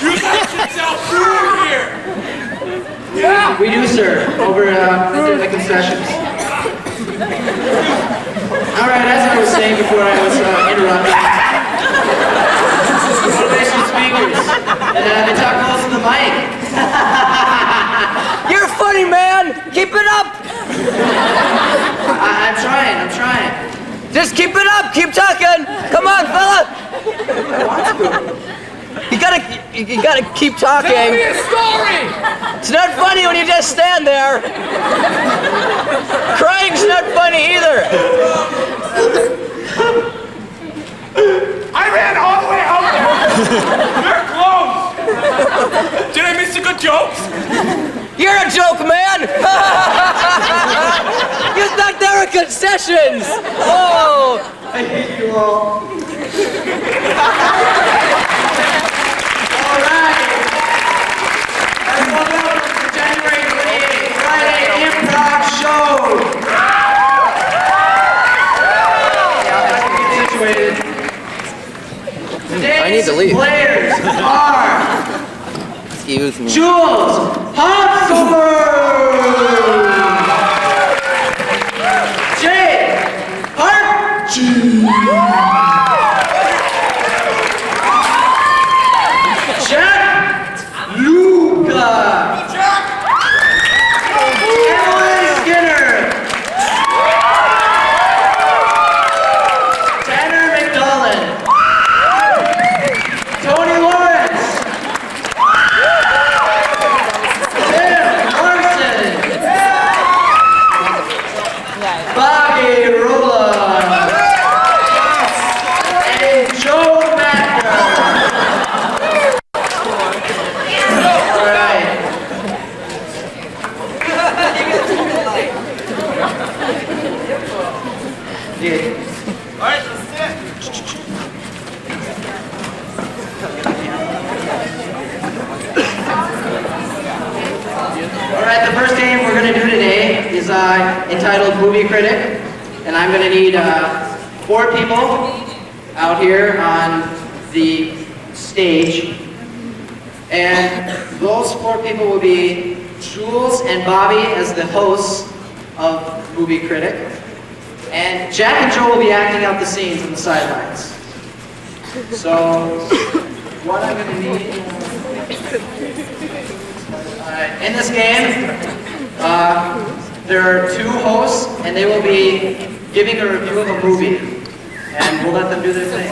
You got yourself through here! Yeah! We do, sir. Over in the concessions. Alright, as I was saying before I was interrupted, motivational speakers. And they talk close to the mic. You're funny, man! Keep it up! I'm trying. Just keep it up! Keep talking! Come on, fella! I want to. You gotta keep talking. Tell me a story! It's not funny when you just stand there. Crying's not funny either. I ran all the way out there! They're closed! Did I miss the good jokes? You're a joke, man! You thought they were concessions! Oh! I hate you all. Alright. Everyone welcome to January 28th, Friday Improv Show. Yeah, let's get situated. Today's I need to leave. players are Excuse me. Jules Hopsummer, Jay Archie, Jack Luca, Emily Skinner, Tanner McDollan, Tony Lawrence, Tim Larson, Bobby Rula, and Joe Macker. All right. Yeah. Alright, let's sit. All right, the first game we're going to do today is entitled Movie Critic, and I'm going to need 4 people out here on the stage, and those 4 people will be Jules and Bobby as the hosts of Movie Critic, and Jack and Joe will be acting out the scenes on the sidelines. So, what I'm going to need... in this game, there are 2 hosts, and they will be giving a review of a movie, and we'll let them do their thing.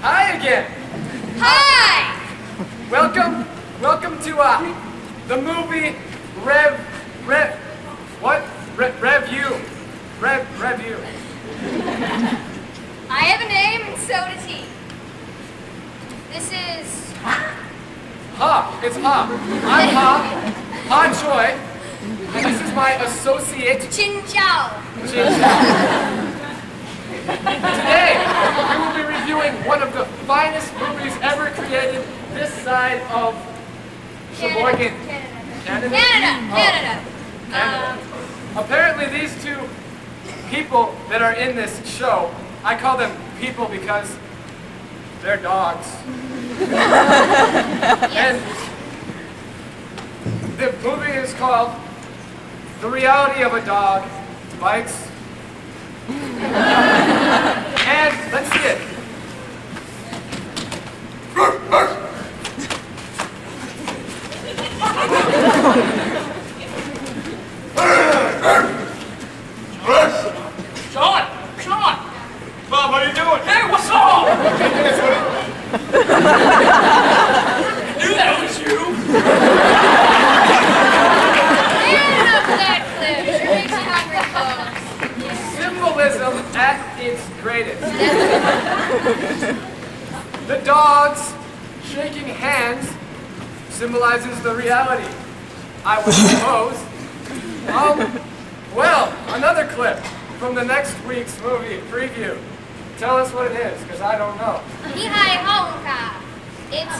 Hi again! Hi! Welcome to the movie Review. I have a name and so does he. This is... It's Ha. I'm Ha Choi, and this is my associate, Chin Chow. Jin Chow. Today, we will be reviewing one of the finest movies ever created this side of Sheboygan. Canada. Canada. Apparently these 2 people that are in this show, I call them people because they're dogs. And the movie is called The Reality of a Dog Bites. And let's see it. Sean! Bob, what are you doing? Hey, what's up? Knew that was you. Enough of that clip. Sure makes you hungry, folks. Symbolism at its greatest. The dogs shaking hands symbolizes the reality, I would suppose. Well, another clip. from the next week's movie preview. Tell us what it is, because I don't know. Mihai Holuka. It's,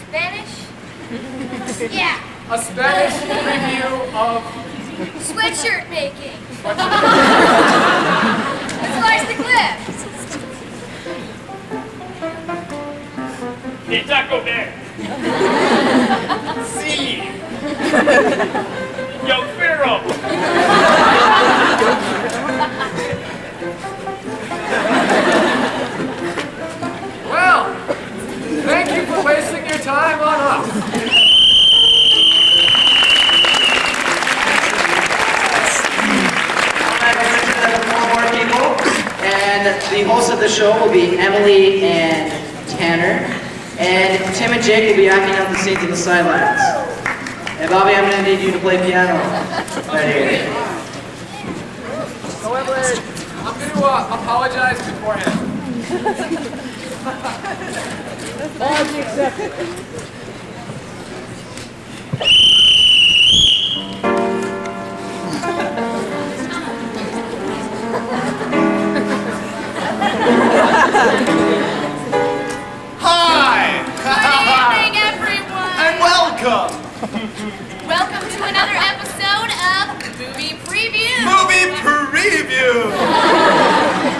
Spanish? Yeah. A Spanish review of... Sweatshirt making. Let's watch the clip. Hey, Taco Bear. See. Yo, Pharaoh. Well, thank you for wasting your time on us. Four more people, and the hosts of the show will be Emily and Tanner, and Tim and Jake will be acting out the scenes on the sidelines. And Bobby, I'm going to need you to play piano. Right here. So Emily, I'm going to apologize beforehand. Apology accepted. Hi. Good evening, everyone. And welcome. Welcome to another episode of Movie Preview. Movie preview.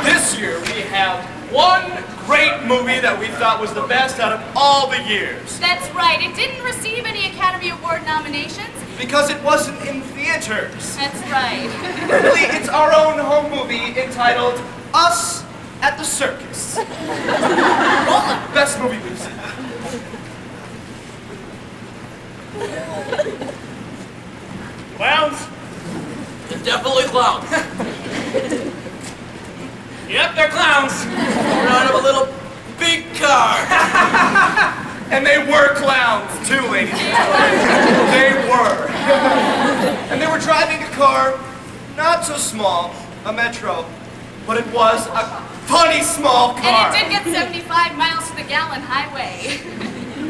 This year we have one great movie that we thought was the best out of all the years. That's right. It didn't receive any Academy Award nominations. Because it wasn't in theaters. That's right. Really, it's our own home movie entitled Us at the Circus. Best movie we've seen. Clowns? They're definitely clowns. Yep, they're clowns. Out of a little big car. And they were clowns, too, ladies and gentlemen. They were. And they were driving a car, not so small, a Metro, but it was a funny small car. And it did get 75 miles to the gallon highway.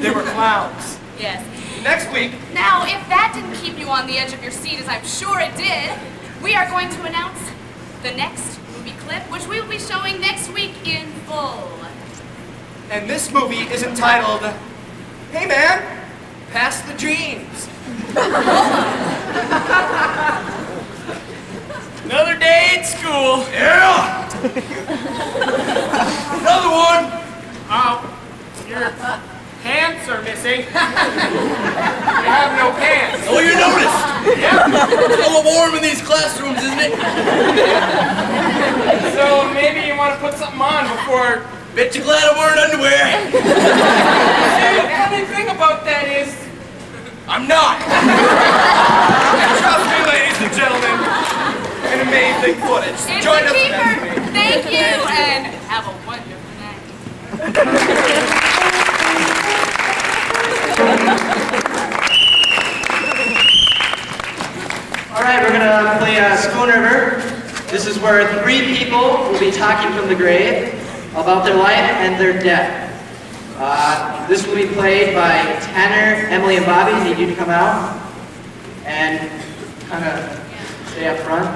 They were clowns. Yes. Next week, Now, if that didn't keep you on the edge of your seat, as I'm sure it did, we are going to announce the next movie clip, which we will be showing next week in full. and this movie is entitled, Hey Man, Pass the Jeans. Another day at school. Yeah! Another one. Your pants are missing. You have no pants. Oh, you noticed? Yep. It's a little warm in these classrooms, isn't it? So maybe you want to put something on before... Bet you glad I'm wearing underwear. See, the funny thing about that is... I'm not. Trust me, ladies and gentlemen, an amazing footage. It's Join a us keeper. next week. Thank you, and have a wonderful night. All right, we're gonna play Spoon River. This is where 3 people will be talking from the grave about their life and their death. This will be played by Tanner, Emily, and Bobby. I need you to come out and kind of stay up front.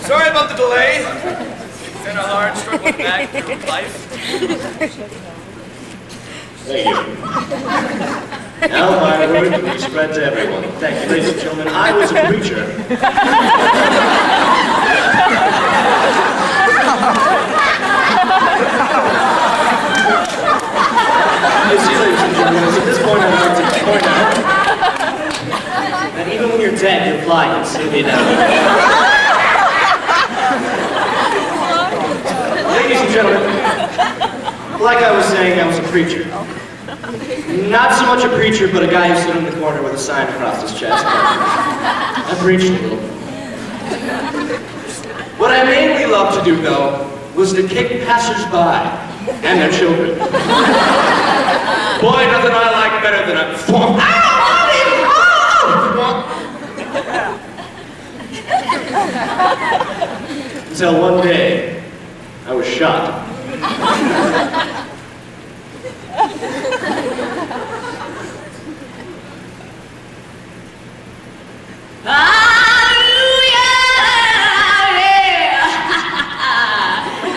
Sorry about the delay. It's been a hard struggle back through life. Thank you. Now my word can be spread to everyone. Thank you, ladies and gentlemen. I was a preacher. You see, ladies and gentlemen, at this point I'd like to point out that even when you're dead, your fly can still be down. Ladies and gentlemen, like I was saying, I was a preacher. Not so much a preacher, but a guy who stood in the corner with a sign across his chest. I preached a little. What I mainly love to do, though, was to kick passersby and their children. Boy, nothing I like better than a thwomp. Until one day, I was shot.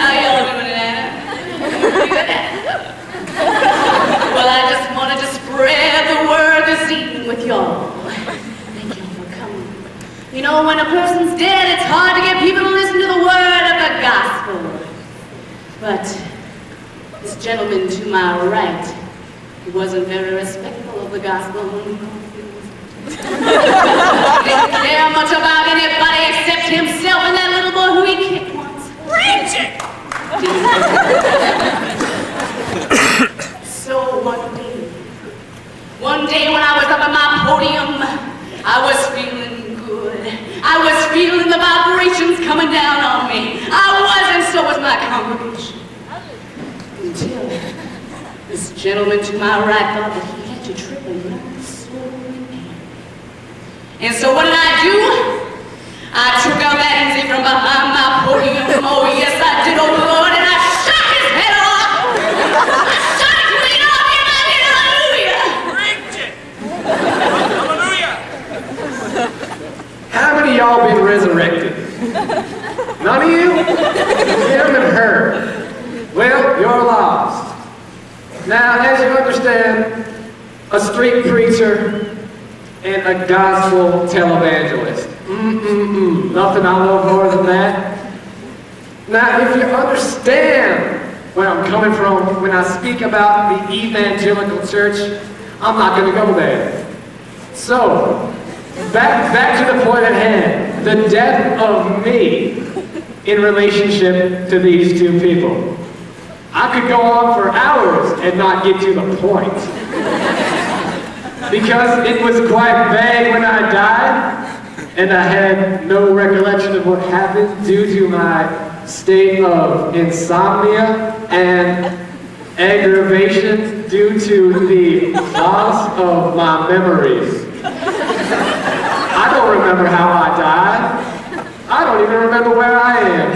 How y'all doing tonight? Well, I just wanted to spread the word this evening with y'all. Thank y'all for coming. You know, when a person's dead, it's hard to get people to listen to the word of the gospel. But this gentleman to my right, he wasn't very respectful of the gospel when we called him. Didn't care much about anybody except himself and that little boy who he kicked once. Preach it! So one day when I was up at my podium, I was feeling good. I was feeling the vibrations coming down on me. I was, and so was my congregation. Until this gentleman to my right thought that he had to trip and learn soul in pain. And so what did I do? I took out that easy from behind my podium. Oh yes, I did, oh Lord, and I shot his head off. I shot it clean off, and I did, hallelujah. Hallelujah! How many of y'all been resurrected? None of you? You haven't heard. Well, you're lost. Now, as you understand, a street preacher and a gospel televangelist. Nothing I love more than that. Now, if you understand where I'm coming from when I speak about the evangelical church, I'm not going to go there. So, back to the point at hand, the death of me in relationship to these two people. I could go on for hours and not get to the point. Because it was quite vague when I died, and I had no recollection of what happened due to my state of insomnia and aggravation due to the loss of my memories. I don't remember how I died. I don't even remember where I am.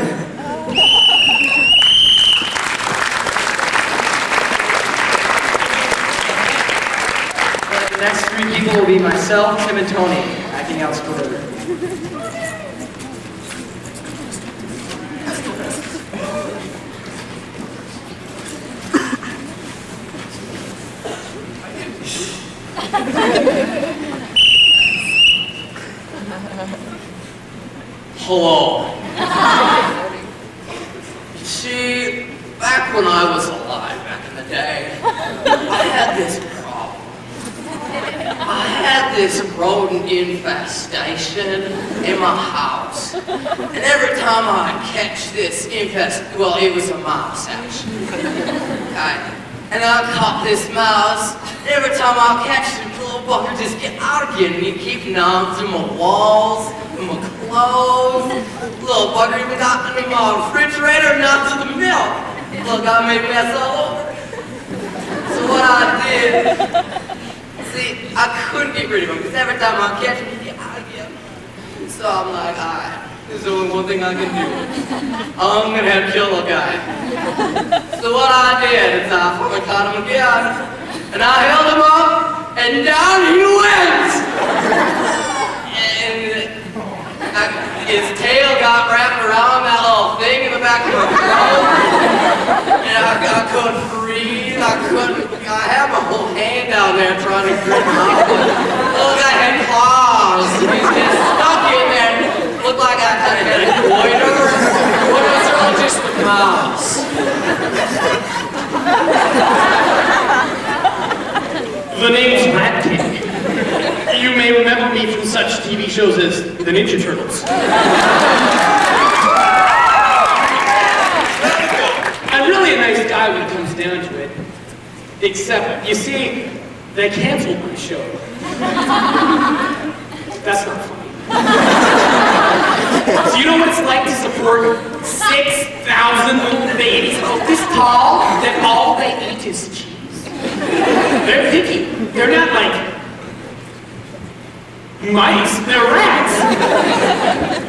The next three people will be myself, Tim, and Tony, acting out Spoiler. Hello. See, back when I was alive, back in the day, I had this problem. I had this rodent infestation in my house. And every time I'd catch this well, it was a mouse, actually. Okay? And I caught this mouse, and every time I catch it, the little fucker just get out again, and he'd keep gnawing through my walls, and my clothes. Little bugger even got into my refrigerator, not through the milk. Look, I made a mess all over. So what I did, see, I couldn't get rid of him, because every time I catch him, he'd get out again. So I'm like, alright, there's only one thing I can do. I'm gonna have to kill the guy. So what I did is I fucking caught him again, and I held him up, and down he went! And his tail got wrapped around that little thing in the back of my throat, and I couldn't breathe, I had my whole hand down there trying to grip him out. The little guy had claws, he's just stuck in there, looked like I kind of had a goiter, but it was really just the mouse. The name's Rat King. You may remember me from such TV shows as The Ninja Turtles. I'm really a nice guy when it comes down to it. Except, you see, they canceled my show. That's not funny. Do you know what it's like to support 6,000 little babies this tall that all they eat is cheese? They're picky. They're not like mice, they're rats.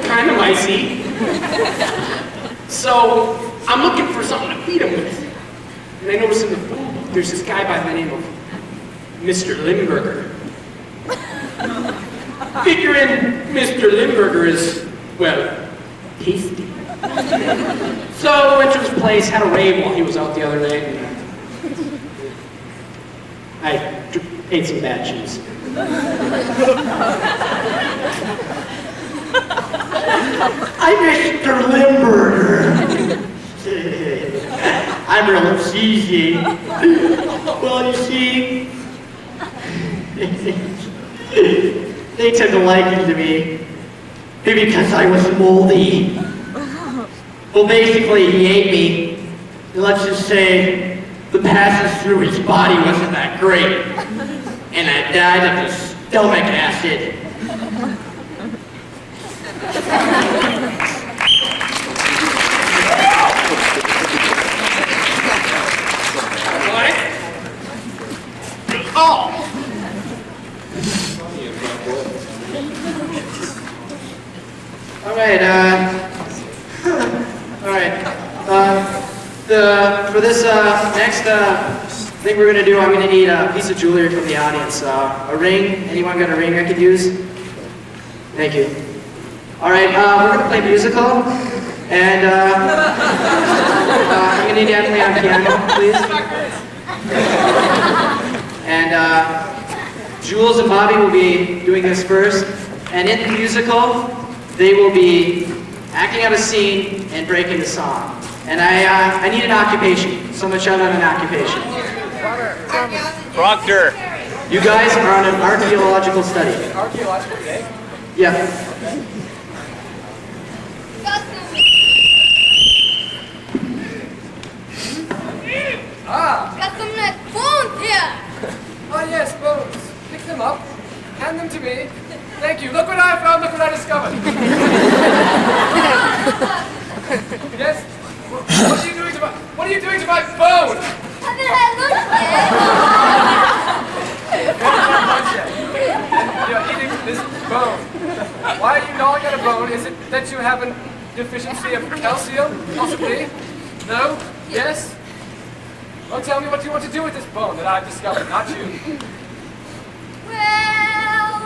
Kind of micey. So I'm looking for something to feed them with. And I notice in the food, there's this guy by the name of Mr. Limburger. Figuring Mr. Limburger is, well, tasty. So I went to his place, had a rave while he was out the other night, and I ate some bad cheese. I'm Mr. Limburger. I'm real cheesy. Well, you see, they took a liking to me. Maybe because I was moldy. Well, basically, he ate me. And let's just say the passage through his body wasn't that great. And I died of the stomach acid. Oh! All right. For this next thing we're gonna do, I'm gonna need a piece of jewelry from the audience. A ring. Anyone got a ring I could use? Thank you. All right. We're gonna play musical, and I'm gonna need Emily on piano, please. And Jules and Bobby will be doing this first. And in the musical, they will be acting out a scene and breaking the song. And I need an occupation. Someone shout out an occupation. Proctor. You guys are on an archaeological study. Archaeological day? Yeah. Got some nice bones here. Oh yes, bones. Pick them up. Hand them to me. Thank you. Look what I found. Look what I discovered. Yes? What are you doing to my bone? Haven't had lunch yet. You're eating this bone. Why are you gnawing at a bone? Is it that you have a deficiency of calcium, possibly? No? Yes? Well, tell me what you want to do with this bone that I've discovered, not you. Well,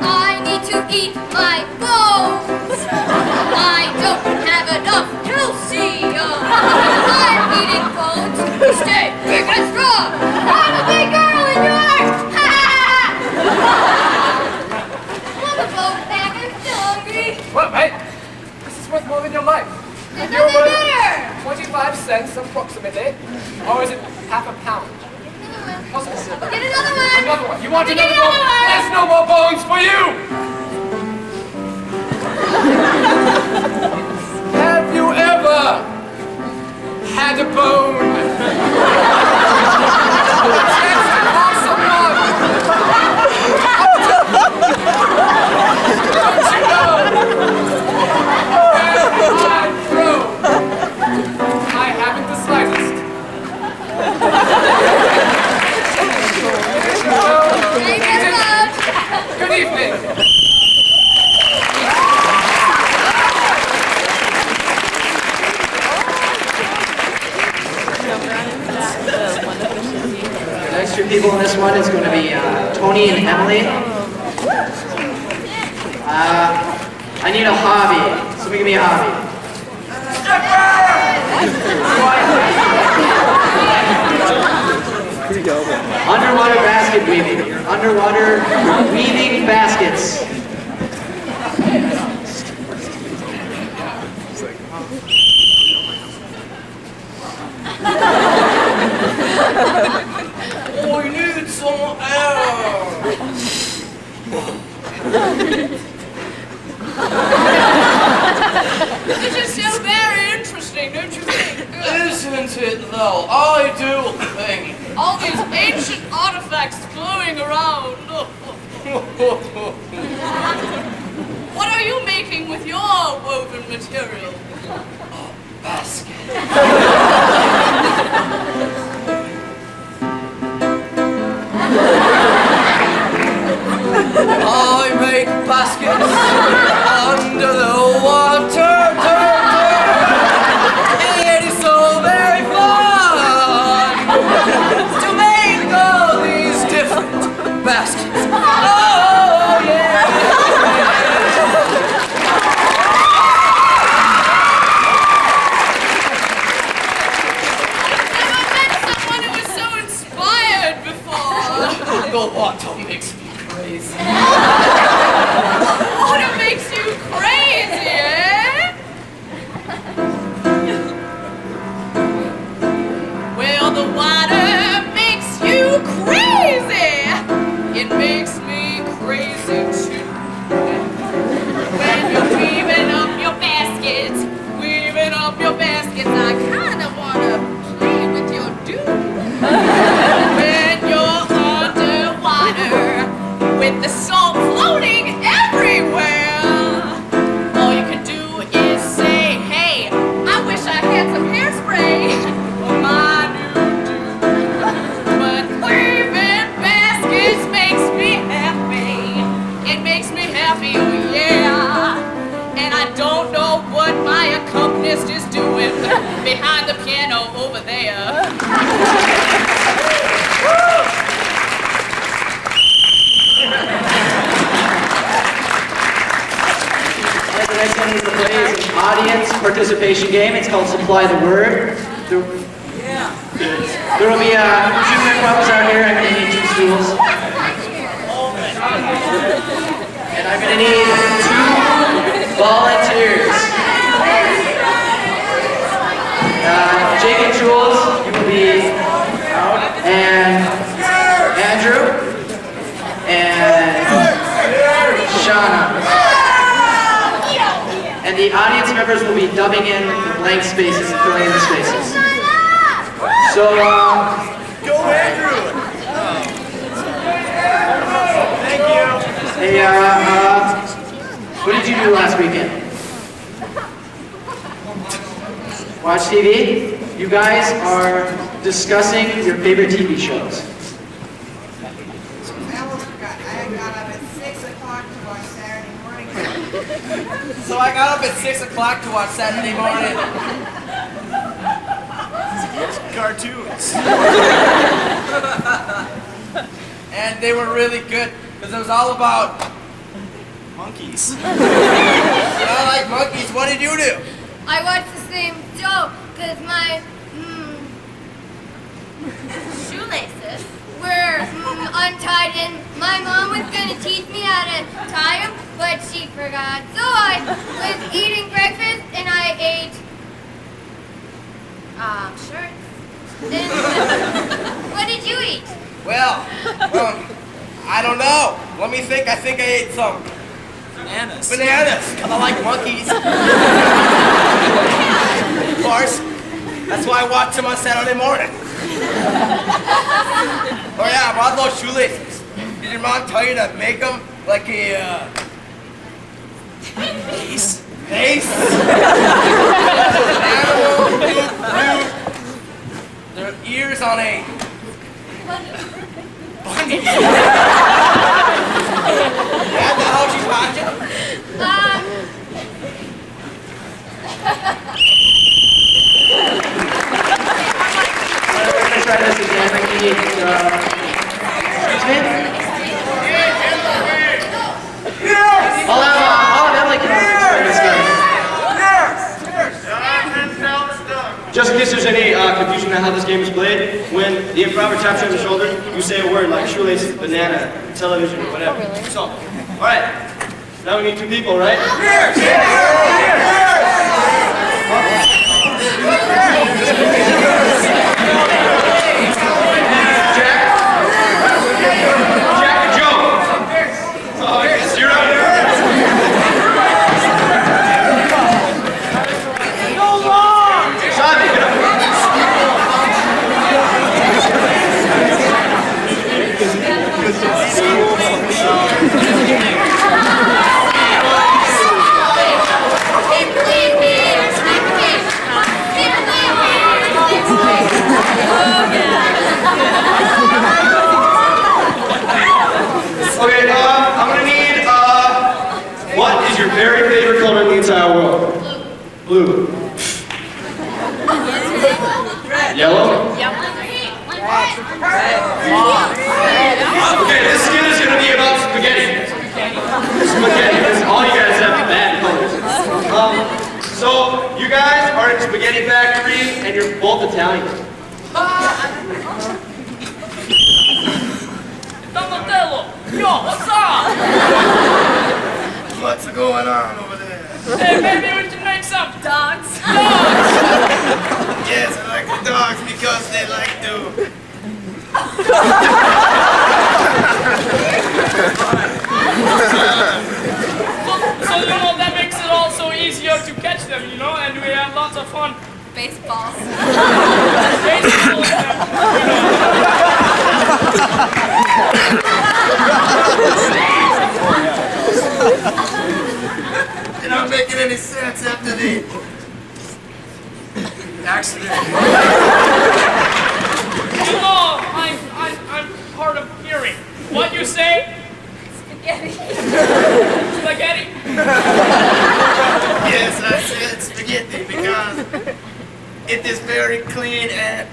I need to eat my bones. I don't have enough calcium. I'm eating bones to stay big and strong. I'm a big girl in yours. Ha ha Want a bone back? I'm still hungry. Well, hey, this is worth more than your life. There's You're nothing worth better. 25 cents approximately, or is it half a pound? Possibly. Get another one. Another one. You want Get another another bone? one. There's no more bones for you! Have you ever had a bone? A chance to call someone? Don't you know? When I'm through, I haven't the slightest. Thank you so much. Good evening. The next two people in this one is going to be Tony and Emily. I need a hobby. Somebody give me a hobby. Underwater basket weaving. You're underwater weaving baskets. Oh, we need some air. This is so very interesting, don't you think? Isn't it though? I do think. All these ancient artifacts running around. What are you making with your woven material? Basket. I make baskets under the water. It is so very fun to make all these different baskets. Oh yeah. Never met someone who was so inspired before. The water makes me crazy. Water makes you crazy, eh? Well, the water makes you crazy. It makes me crazy too. When you're weaving up your baskets, I kinda wanna play with your dude. When you're underwater, with the salt floating everywhere, all you can do is say, hey, I wish I had some hairspray for my new dude. But weaving baskets makes me happy. It makes me happy, oh yeah. And I don't know what my accompanist is doing behind the piano over there. Alright, the next one is the play is an audience participation game. It's called Supply the Word. There will be 2 improvs out here. I'm going to need 2 stools. And I'm going to need 2 volunteers. Jake and Jules, you will be out. And Andrew. And Shauna. And the audience members will be dubbing in the blank spaces and filling in the spaces. So, Go, Andrew! Thank you. hey, what did you do last weekend? Watch TV? You guys are discussing your favorite TV shows. I almost forgot. I got up at 6 o'clock to watch Saturday morning. So I got up at 6 o'clock to watch Saturday morning. Cartoons. And they were really good because it was all about Monkeys. I like monkeys. What did you do? I watched the same show because my shoelaces were untied and my mom was going to teach me how to tie them, but she forgot. So I was eating breakfast and I ate shirts. And what did you eat? Well, I don't know. Let me think. I think I ate some Bananas. bananas because I like monkeys. Of course. That's why I watch them on Saturday morning. Oh yeah, about those shoelaces. Did your mom tell you to make them like a Ace. vase? Animal, their ears on a bunny. That's not how she's watching them. We're going to try this again. I need, excuse me? I'll have Emily come out and explain this game. Just in case there's any confusion on how this game is played, when the improver taps you on the shoulder, you say a word like shoelace, banana, television, whatever. So, alright. Now we need 2 people, right? Jack and Joe. Oh, yes, you're up. Simon, get up. very favorite color in the entire world? Blue. Yellow? Okay, this skin is going to be about spaghetti. Spaghetti. This is all you guys have bad colors. So, you guys are in a spaghetti factory and you're both Italian. Donatello, yo, what's up? What's going on over there? Hey, maybe we can make some dogs. Yes, I like the dogs because they like to. So you know that makes it also easier to catch them, you know, and we have lots of fun. Baseballs. Baseball, They're not making any sense after the accident. You know, I'm hard of hearing. What you say? Spaghetti. Spaghetti? Yes, I said spaghetti because it is very clean and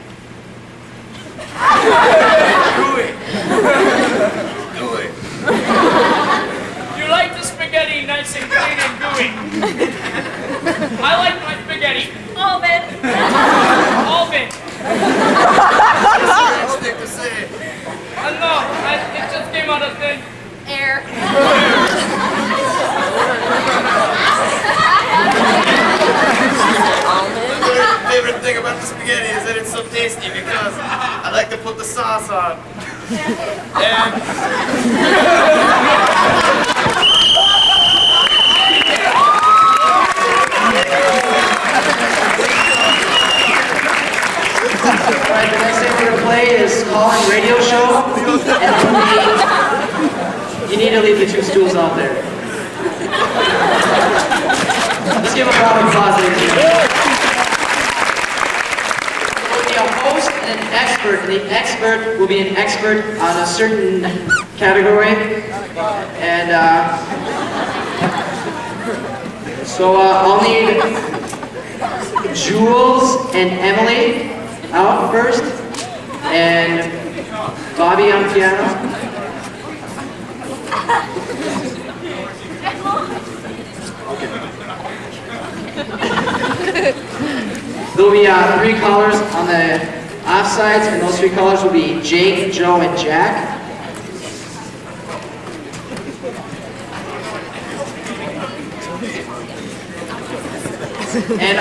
gooey. Gooey. You like the spaghetti nice and clean and gooey. I like my spaghetti. Oven. Oven. Strange thing to say. No, it just came out of thing. Air. My favorite thing about the spaghetti is that it's so tasty because I like to put the sauce on. And Alright, the next thing we're going to play is call-in radio show. And you need to leave the two stools out there. Let's give a round of applause, ladies and gentlemen. There will be a host and an expert, and the expert will be an expert on a certain category. And so I'll need Jules and Emily out first, and Bobby on piano. There'll be 3 callers on the offsides, and those 3 callers will be Jake, Joe, and Jack. And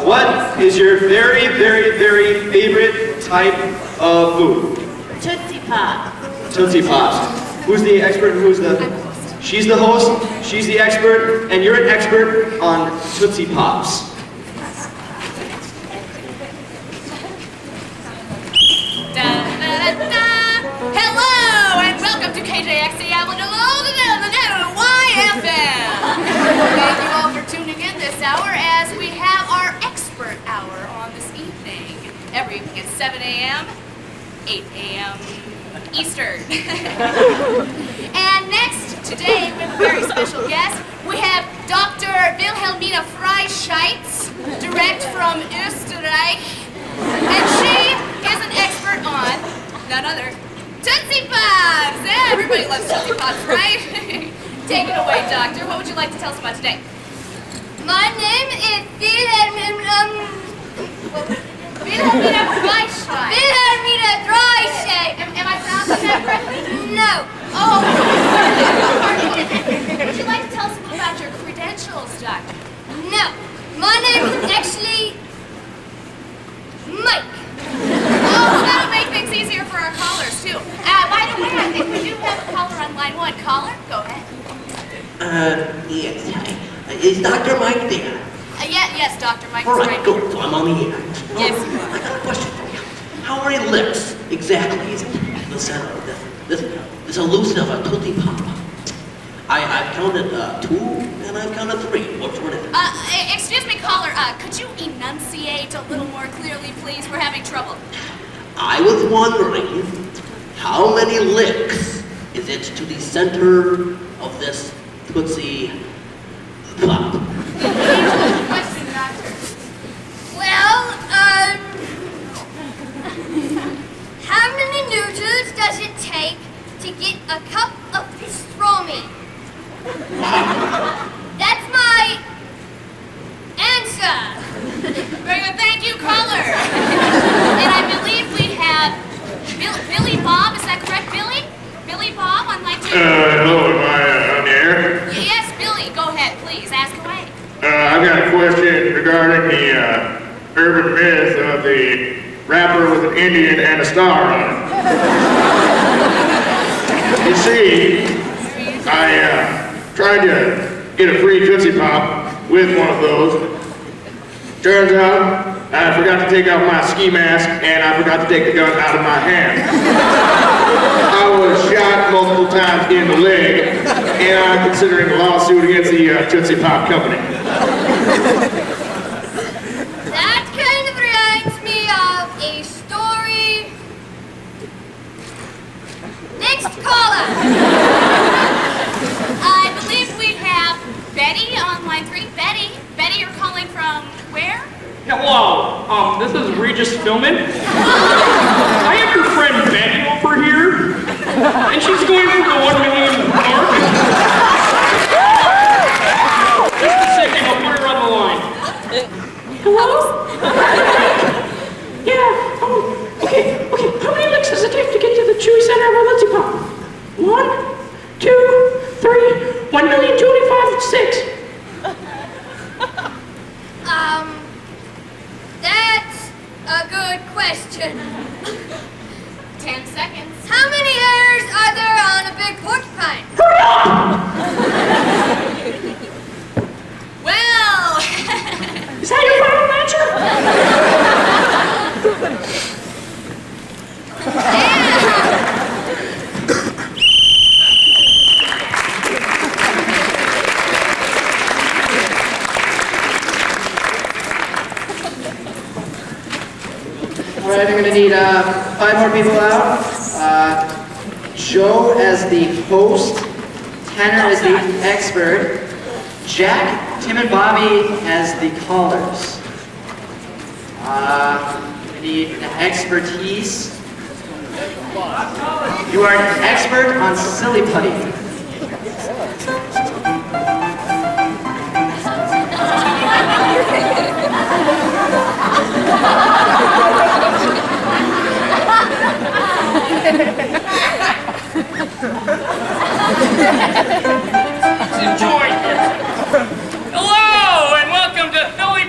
What is your very, very, very favorite type of food? Tootsie Pop. Tootsie Pops. Who's the expert and who's the... She's the host, she's the expert, and you're an expert on Tootsie Pops. Hello and welcome to KJXC YFM. Thank you all for tuning in this hour as we have our expert hour on this evening. Every week at 7 a.m., 8 a.m. Eastern. And next, today, we have a very special guest. We have Dr. Wilhelmina Freischeitz, direct from Österreich. And she is an expert on none other Tootsie Pops! Yeah, everybody loves Tootsie Pops, right? Take it away, Doctor. What would you like to tell us about today? My name is Wilhelmina Freischeitz. Wilhelmina Freischeitz. Am I pronouncing that correctly? No. Oh. Would you like to tell us a little about your credentials, Doctor? No. My name is actually Mike. Oh, that'll make things easier for our callers, too. By the way, I think we do have a caller on line 1. Caller, go ahead. Yes, hi. Is Dr. Mike there? Yes, Dr. Mike. All right, good. So I'm on the air. Yes. I got a question for you. How many lips exactly is it in the center of this illusion of a Tootsie Pop? I've counted 2, and I've counted 3. What is it? Excuse me, caller. Could you enunciate a little more clearly, please? We're having trouble. I was wondering how many licks Is it to the center of this Tootsie Pop? Question, Doctor. Well, how many noodles does it take to get a cup of pastrami? That's my answer. Very good, thank you, caller. And I believe we have Billy Bob, is that correct, Billy? Billy Bob on line 2? Hello, am I on the air? Yes, Billy, go ahead, please, ask away. I've got a question regarding the urban myth of the rapper with an Indian and a star on it. You see, I tried to get a free Tootsie Pop with one of those. Turns out, I forgot to take off my ski mask and I forgot to take the gun out of my hand. I was shot multiple times in the leg and I'm considering a lawsuit against the Tootsie Pop company. That kind of reminds me of a story. Next caller. I believe we have Betty on line 3. Betty, you're calling from where? Hello, this is Regis Philman. I have your friend Betty over here, and she's going for the 1 million mark. Just a second, I'll put her on the line. Hello? Yeah, okay. How many licks does it take to get to the chewy center of a Tootsie Pop? 1, 2, 3, 1,025,600. That's a good question. 10 seconds. How many hairs are there on a big porcupine? Well, Is that your final answer? All right, I'm going to need 5 more people out. Joe as the host, Tanner as the expert, Jack, Tim, and Bobby as the callers. I need expertise. You are an expert on silly putty. Enjoy. Hello, and welcome to Philly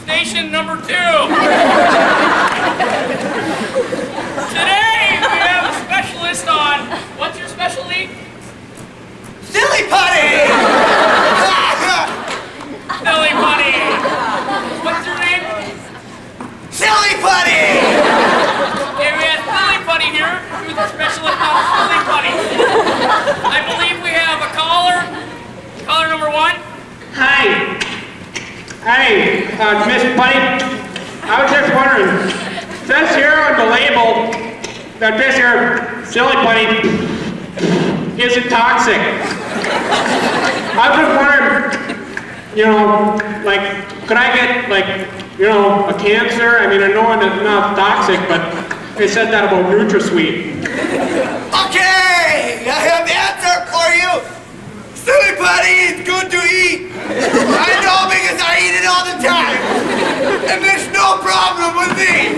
Station number 2. Today, we have a specialist on, what's your specialty? Silly putty! Philly Putty. What's your name? Silly putty! Okay, we have Philly Putty here, who's a specialist on Philly Putty. I believe we have a caller. Caller number 1. Hi, Miss Putty. I was just wondering, it says here on the label that this here silly putty isn't toxic. I was just wondering, could I get, a cancer? I mean, I know it's not toxic, but they said that about NutraSweet. Okay, I have the answer for you. Silly putty is good to eat. I know because I eat it all the time. And there's no problem with me.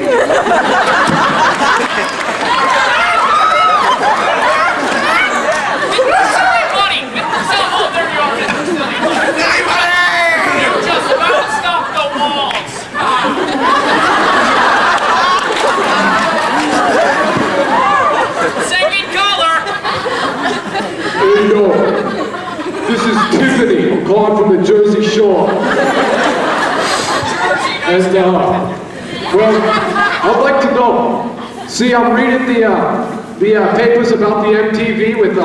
Silly Putty. Oh, there you are, Mr. Silly Putty. Silly putty! You just bounced off the walls. Second caller. Hey, yo, this is Tiffany. I'm calling from the Jersey Shore. And, well, I'd like to know. See, I'm reading the papers about the MTV with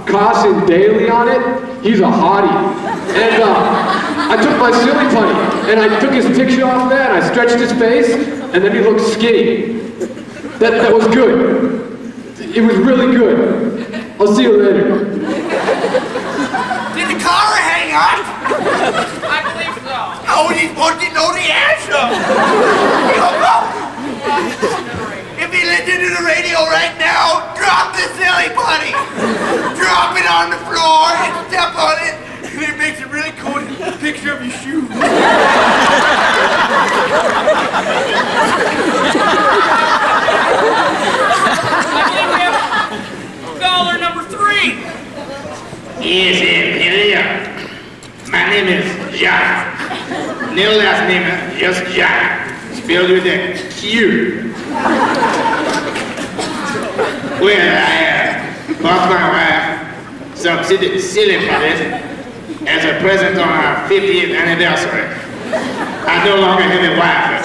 Carson Daly on it. He's a hottie. And I took my silly putty and I took his picture off there and I stretched his face and then he looked skinny. That was good. It was really good. I'll see you later. Did the caller hang up? I believe so. Oh, he didn't know the answer. If he listened to the radio right now, drop the silly putty. Drop it on the floor and step on it, and it makes a really cool picture of your shoes. I believe we have caller number 3. Yes, Amelia. My name is Jacques. No last name, just Jacques. Spelled with a Q. Well, I bought my wife some silly putties as a present on our 50th anniversary. I no longer have a wife.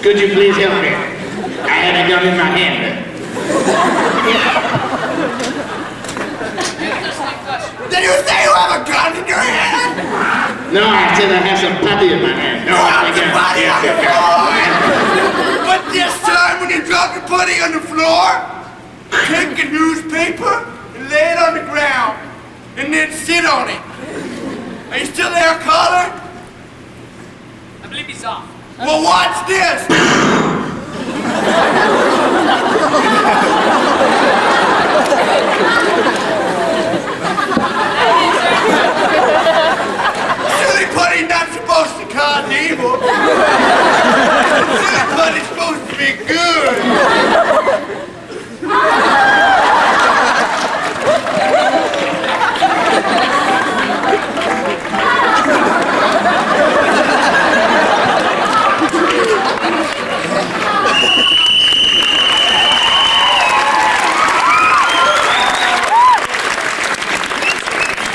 Could you please help me? I had a gun in my hand. Did you say you have a gun in your hand? No, I said I have some putty in my hand. No, I Drop the putty on the floor! But this time when you drop the putty on the floor, take a newspaper and lay it on the ground, and then sit on it. Are you still there, caller? I believe he's off. Well, watch this! Silly putty not supposed to cause evil. Silly putty's supposed to be good.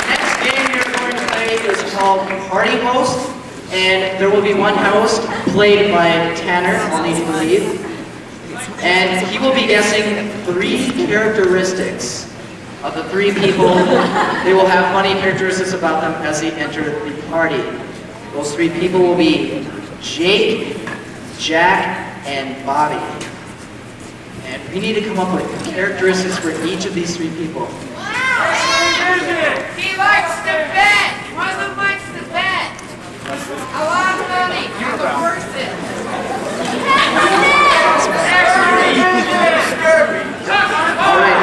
Next game you're going to play is called Party Host, and there will be one host played by Tanner, I'll need you to leave. And he will be guessing 3 characteristics of the 3 people. They will have funny characteristics about them as they enter the party. Those 3 people will be Jake, Jack, and Bobby. And we need to come up with characteristics for each of these 3 people. He likes to bet. One of them likes to bet. A lot of money on the horses. All right.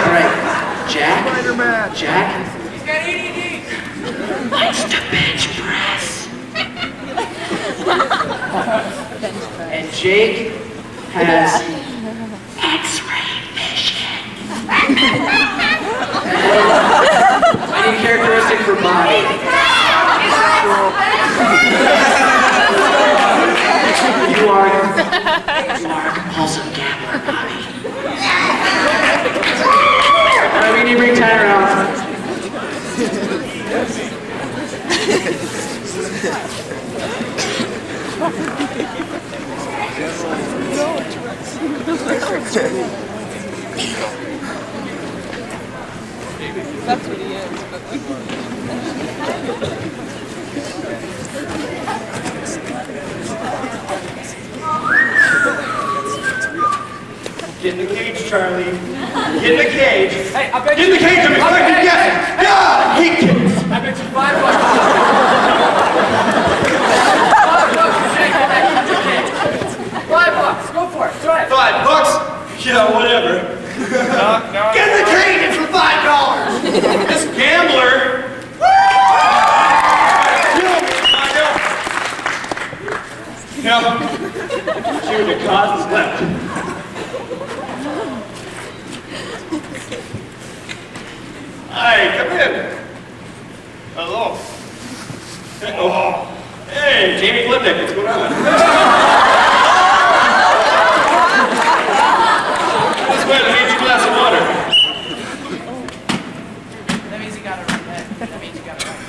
Jack. Jack. He's got ADD. Likes to bench press. And Jake has X-ray vision. I need a characteristic for Bobby. You are a compulsive gambler, Bobby. All right, we need to bring Tanner out. That's what he is. Get in the cage, Charlie. Get in the cage. Hey, I bet Get in the cage, I'm fucking guessing. God, I hate kids. I bet you $5. $5. Go for it. Try it. $5? Yeah, whatever. Get in the cage, it's for $5. This gambler. No. See what the cause is left. Hi, come in. Hello. Oh. Hey, Jamie Flipnick, what's going on? This way, let me get you a glass of water. That means you got it right there. That means you got it right.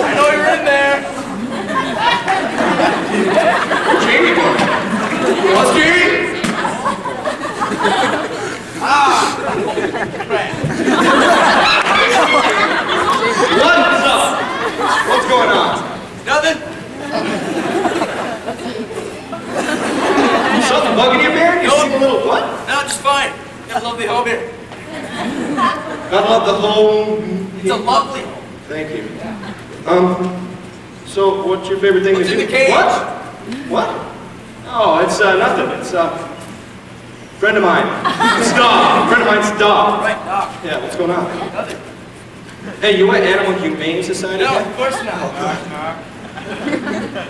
I know you're in there. Jamie, boy. What's Jamie? What's up? What's going on? Nothing. Something bugging you, man? You seem a little what? Got a lovely home here. Gotta love the home. It's a lovely home. Thank you. So what's your favorite thing What's to in do? the cage? What? Oh, it's nothing. It's friend of mine. It's dog. Friend of mine's dog. Right, Doc. Yeah, what's going on? Nothing. Hey, you at Animal Humane Society? No, yet? of course not.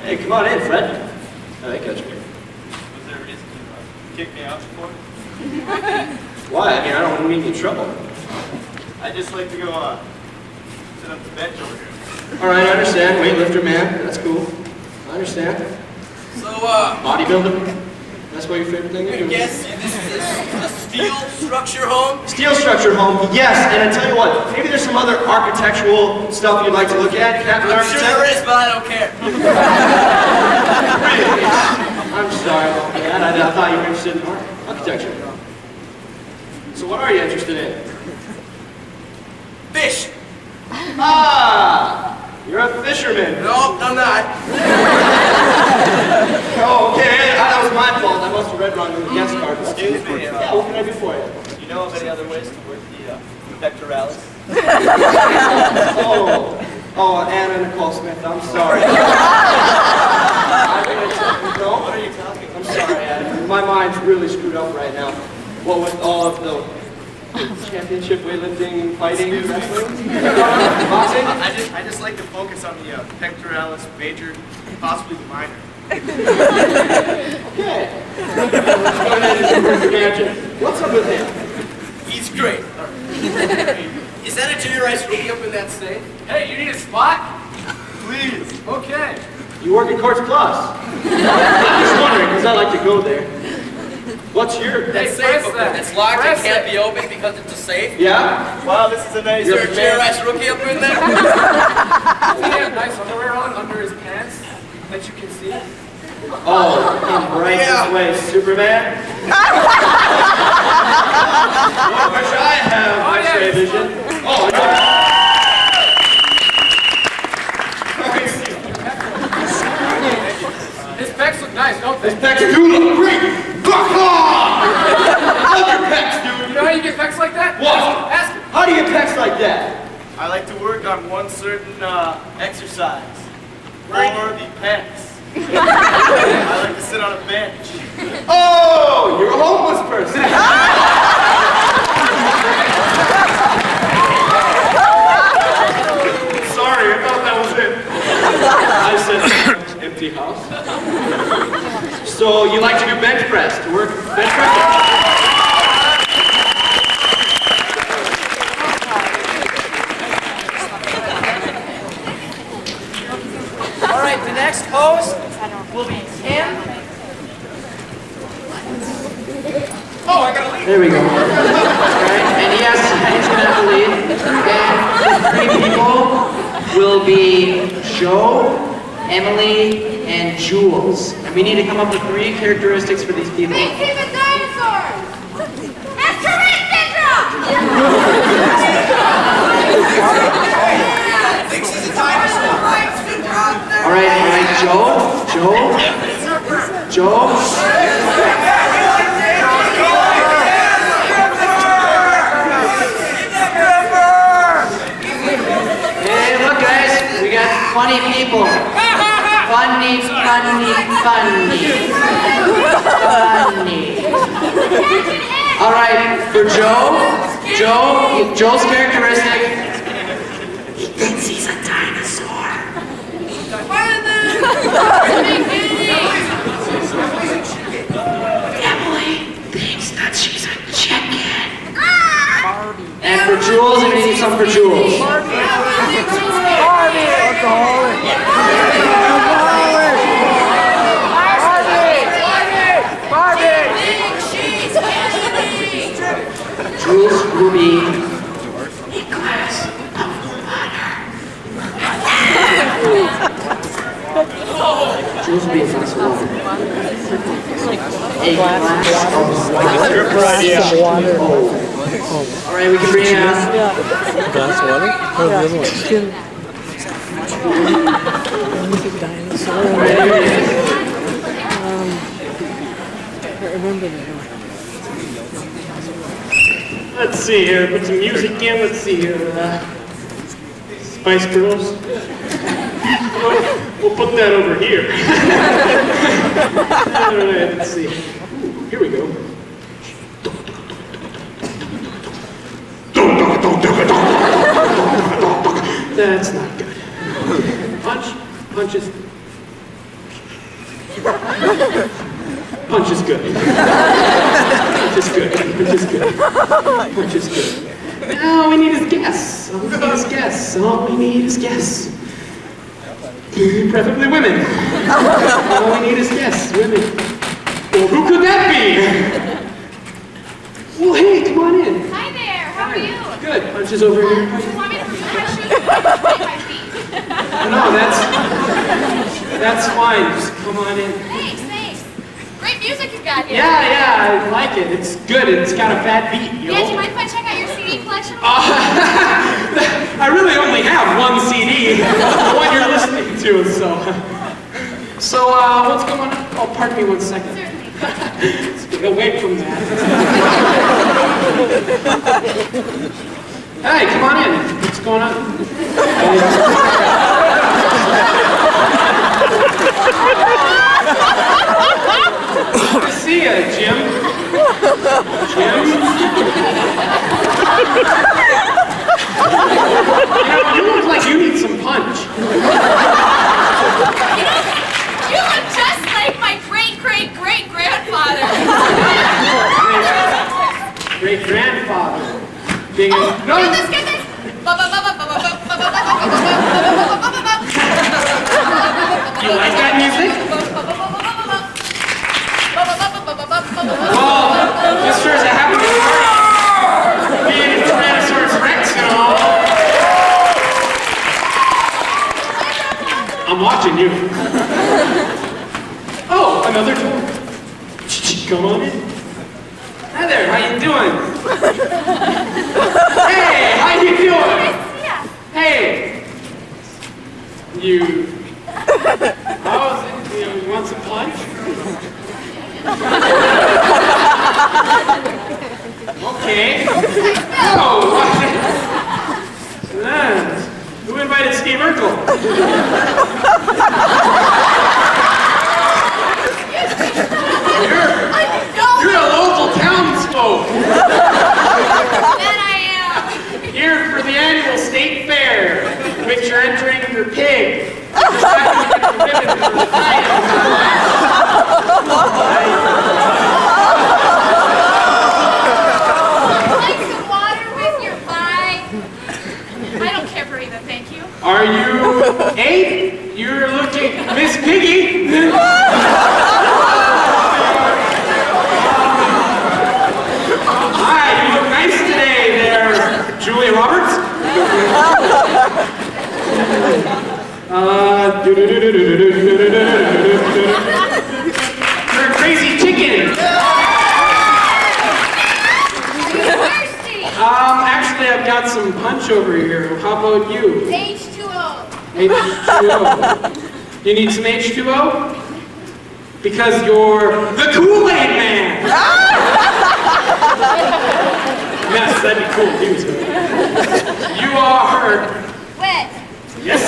Hey, come on in, Fred. Oh, they catch me. Was there a reason to kick me out before? Why? I mean, I don't want to mean you in trouble. I just like to go sit up the bench over here. All right, I understand. Weightlifter, man. That's cool. I understand. So, Bodybuilder. That's what your favorite thing I is? guess this is a steel structure home? Steel structure home, yes, and I tell you what, maybe there's some other architectural stuff you'd like to look at. Captain I'm sure there is, but I don't care. I'm sorry about that. I thought you were interested in architecture. So what are you interested in? Fish. Ah! You're a fisherman. No, I'm not. Oh, okay. That was my fault. I must have read wrong on the guest card. Excuse me. Yeah, what can I do for you? You know of any other ways to work the pectoralis? Oh, Anna Nicole Smith. I'm sorry. No? What are you talking I'm sorry, Anna. My mind's really screwed up right now. What with all of the championship weightlifting, fighting, wrestling, boxing? I just like to focus on the pectoralis major, possibly the minor. Okay. Let's go ahead and work the magic. What's up with him? He's great. Is that a Junior Rice rookie up in that safe? Hey, you need a spot? Please. Okay. You work at Courts Plus. I'm just wondering, because I like to go there. What's your... That Hey, safe press up that. there. It's locked. Press It can't it. be opened because it's a safe. Yeah? Wow, this is a nice... Is there a Junior Rice rookie up in there? Does he have nice underwear on under his pants that you can see? Oh, come right this way, Superman. What wish I have X-ray vision? Oh, His pecs look nice, don't they? his pecs do look great. Fuck off! Love your pecs, dude. You know how you get pecs like that? What? Ask him. How do you get pecs like that? I like to work on one certain exercise. Like? For the pecs. I like to sit on a bench. Oh, you're a homeless person. Sorry, I thought that was it. I said empty house. So you like to do bench press, to work bench press? All right, the next host will be Tim. There we go. And he's going to have to lead. And the 3 people will be Joe, Emily, and Jules. And we need to come up with 3 characteristics for these people. They see the dinosaur! That's Tourette syndrome! Thinks he's a dinosaur. All right, Joe. Hey, look guys, we got funny people. Funny. All right, for Joe's characteristic. He thinks he's a dinosaur. Emily thinks that she's a chicken. And for Jules, I'm gonna need some for Jules. Jules will be a glass of water. Jules will be a glass of water. A glass of water. All right, we can bring Glass of water? Oh, the other one. Dinosaur. I remember that. Let's see here. Put some music in. Let's see here. Spice Girls. We'll put that over here. All right, let's see. Ooh, here we go. That's not good. Punch is... Punch is good. Punch is good. Punch is good. Punch is good. All we need is guess. All we need is guess. All we need is guess. Preferably women. All we need is guess. Women. Well, who could that be? Well, hey, come on in. Hi there, how are you? Good. Punch is over here. Do you want me to put my shoes on my feet? No, that's fine. Just come on in. Thanks. Great music you got here. Yeah, I like it. It's good. It's got a fat beat, yo. Yeah, do you mind if I check out your CD collection? I really only have one CD, the one you're listening to, So, what's going on? Oh, pardon me 1 second. Certainly. Let's get away from that. Hey, come on in. What's going on? Good to see you, Jim. Jim? You look like you need some punch. You look just like my great-great-great-grandfather. Great-grandfather. Get this. You like that music? Well, just sure as it happened to be being in Tyrannosaurus Rex and all. I'm watching you. Oh, another door. Come on in. Hi there, how you doing? Hey, how you doing? Hey. You... How is it? You want some punch? Okay. Oh, who invited Steve Urkel? You're a local townsfolk. That I am. Here for the annual state fair, which you're entering your pig. Like some water with your pie? I don't care for either, thank you. Are you 8? You're looking Miss Piggy. Hi, you look nice today there, Julia Roberts. You're a crazy chicken. Actually, I've got some punch over here. How about you? H2O. H2O. You need some H2O? Because you're the Kool-Aid Man. Yes, that'd be cool if he was good. You are... Wet. Yes.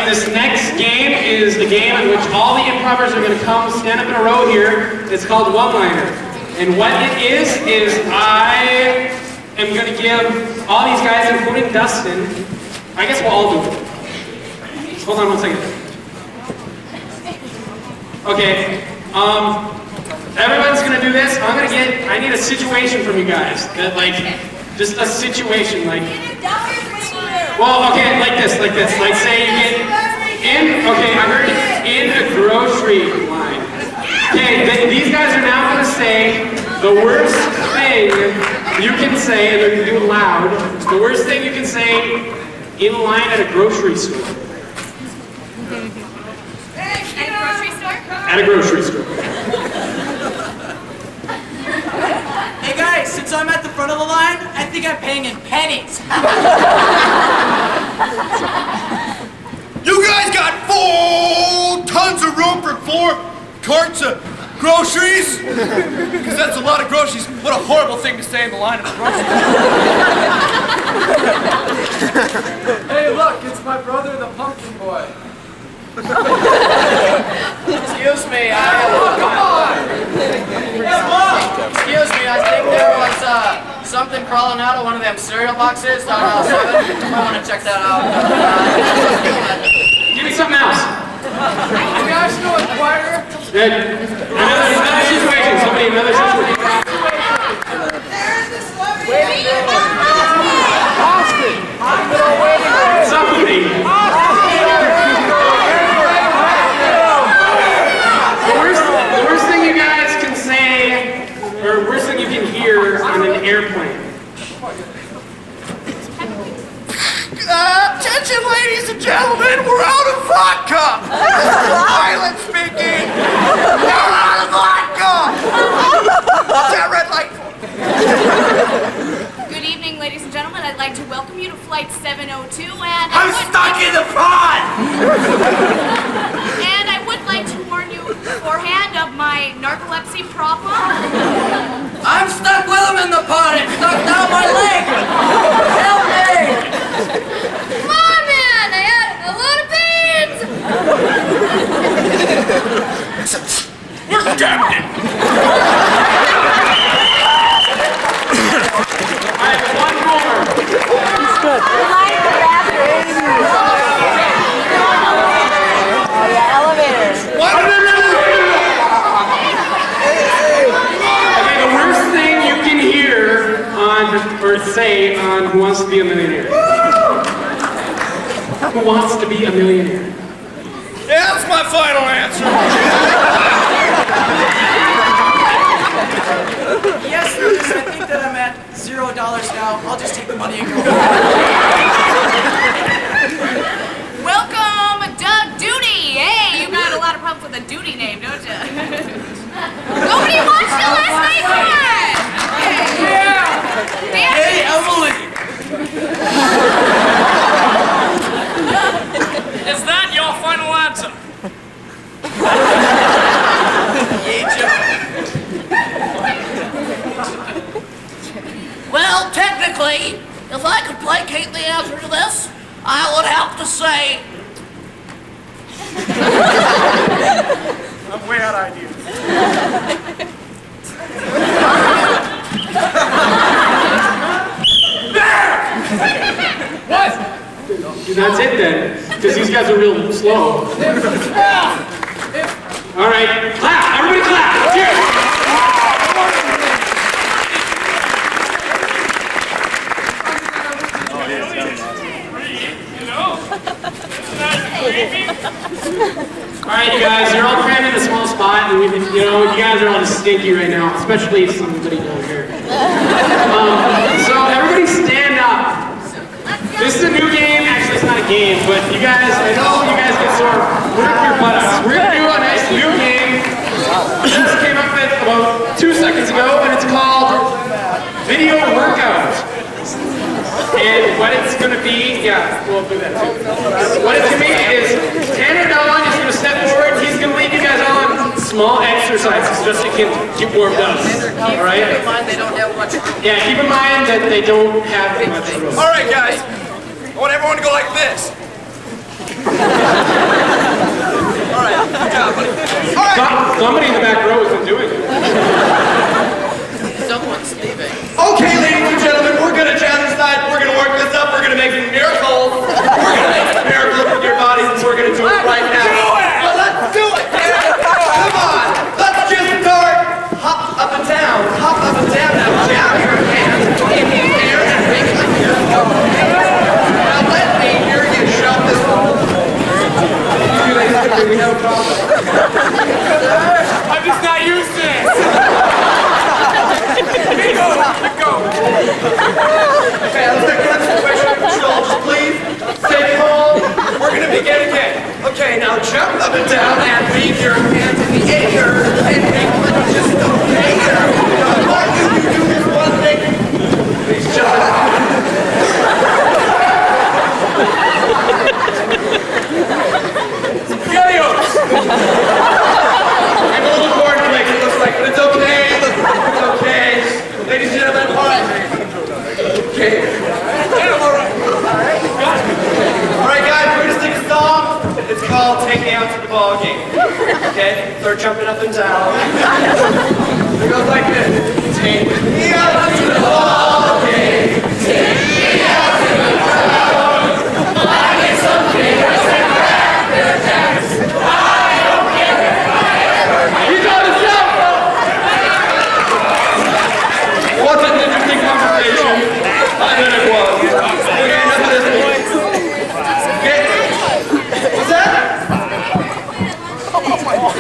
This next game is the game in which all the improvers are going to come stand up in a row here. It's called one-liner. And what it is I am going to give all these guys, including Dustin, I guess we'll all do it. Hold on 1 second. Okay, everyone's going to do this. I need a situation from you guys. That, like, just a situation, like... Well, okay, like this. Like say you get I heard in a grocery line. Okay, these guys are now going to say the worst thing you can say, and they're going to do it loud, the worst thing you can say in line at a grocery store. At a grocery store. Hey guys, since I'm at the front of the line, I think I'm paying in pennies. You guys got 4 tons of room for 4 carts of groceries? Because that's a lot of groceries. What a horrible thing to say in the line of a grocery store. Hey, look, it's my brother, the pumpkin boy. Excuse me, Come on! excuse me, I think there was something crawling out of one of them cereal boxes down aisle 7. I want to check that out. Give me something else. National Enquirer? Another situation. Somebody, another situation. There's this lovely Somebody. The worst thing you guys can say, or worst thing you can hear on an airplane. Attention, ladies and gentlemen, we're out of vodka! Silent speaking! We're out of vodka! What's that red light for? Good evening, ladies and gentlemen. I'd like to welcome you to Flight 702, and I'm stuck in the pod! And I would like to warn you beforehand of my narcolepsy problem. I'm stuck with him in the pot. It's stuck down my leg. Help me! Come on, man! I had a load of beans! Where's the captain? Alright, one more. It's good. Okay, the worst thing you can hear on, or say on Who Wants to Be a Millionaire? Who wants to be a millionaire? Yeah, that's my final answer. Yes, Lucas, I think that I'm at $0 now. I'll just take the money and go. Welcome, Doug Duty! Hey, you got a lot of problems with a Duty name, don't you? Nobody watched it last night, come on! Hey, Emily! Is that your final answer? Well, technically, if I could placate the answer to this, I would have to say... I'm way out of ideas. What? That's it then, because these guys are real slow. All right, clap! Everybody clap! Cheers! All right, you guys, you're all crammed in a small spot, and you guys are all just stinky right now, especially somebody down here. So everybody stand up. This is a new game. Actually, it's not a game, but you guys, I know you guys can sort of work your buttocks. We're gonna do a nice new game. I just came up with about 2 seconds ago, and it's called Video Workout. And what it's gonna be, we'll do that too. What it's gonna be is Tanner Dolan is gonna step forward. He's gonna lead you guys on small exercises just so you can keep warmed up. All right? Keep in mind they don't have much room. Yeah, keep in mind that they don't have much room. All right, guys. I want everyone to go like this. All right, good job, buddy. All right. Somebody in the back row has been doing it. Someone's leaving. Okay, ladies and gentlemen, we're gonna challenge that. We're gonna work this up. We're gonna make some miracles. We're gonna make some miracles with your bodies, and we're gonna do it right now. But let's do it. Come on. Let's just start. Hop up and down. Hop up and down. Now jab your hands in the air and make like you're going. Now let me hear you shove this one. We have a problem. I'm just not used to this. Go. all take me out to the ball game. Okay? Start jumping up and down. It goes like this. Take me out to the ball game. Take me out to the crowd. I get some fingers and Cracker Jacks. I don't care if I ever. You got to shout, bro. What's an interesting conversation? I bet it was. Okay, enough of this. Okay. What's that?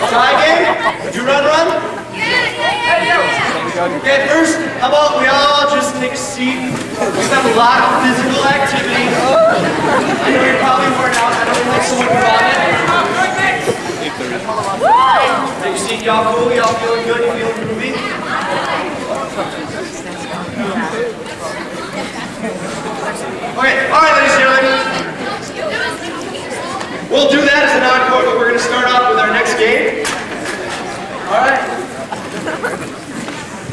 Tie game? Did you run? Okay, first, how about we all just take a seat? We've got a lot of physical activity. I know you're probably worn out. I don't think someone can vomit. Take a seat, y'all cool? Y'all feeling good? You feeling groovy? Okay, all right, ladies and gentlemen. We'll do that as an encore, but we're going to start off with our next game. All right.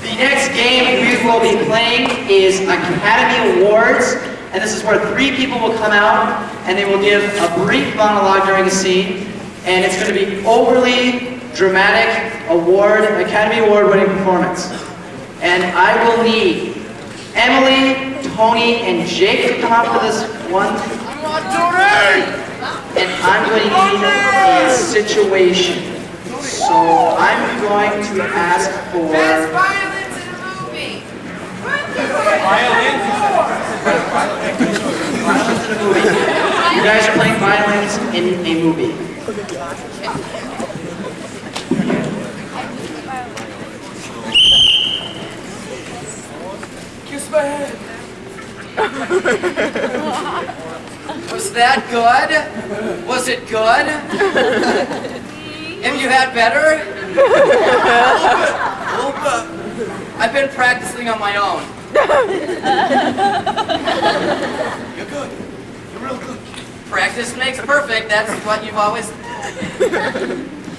The next game we will be playing is Academy Awards, and this is where 3 people will come out and they will give a brief monologue during a scene, and it's going to be overly dramatic Academy Award winning performance. And I will need Emily, Tony, and Jake to come out for this one. And I'm going to need a situation. So I'm going to ask for... Best violins in a movie. Violins in a movie. You guys are playing violins in a movie. Kiss my head. Was that good? Was it good? Have you had better? I've been practicing on my own. You're good. You're real good. Practice makes perfect. That's what you've always...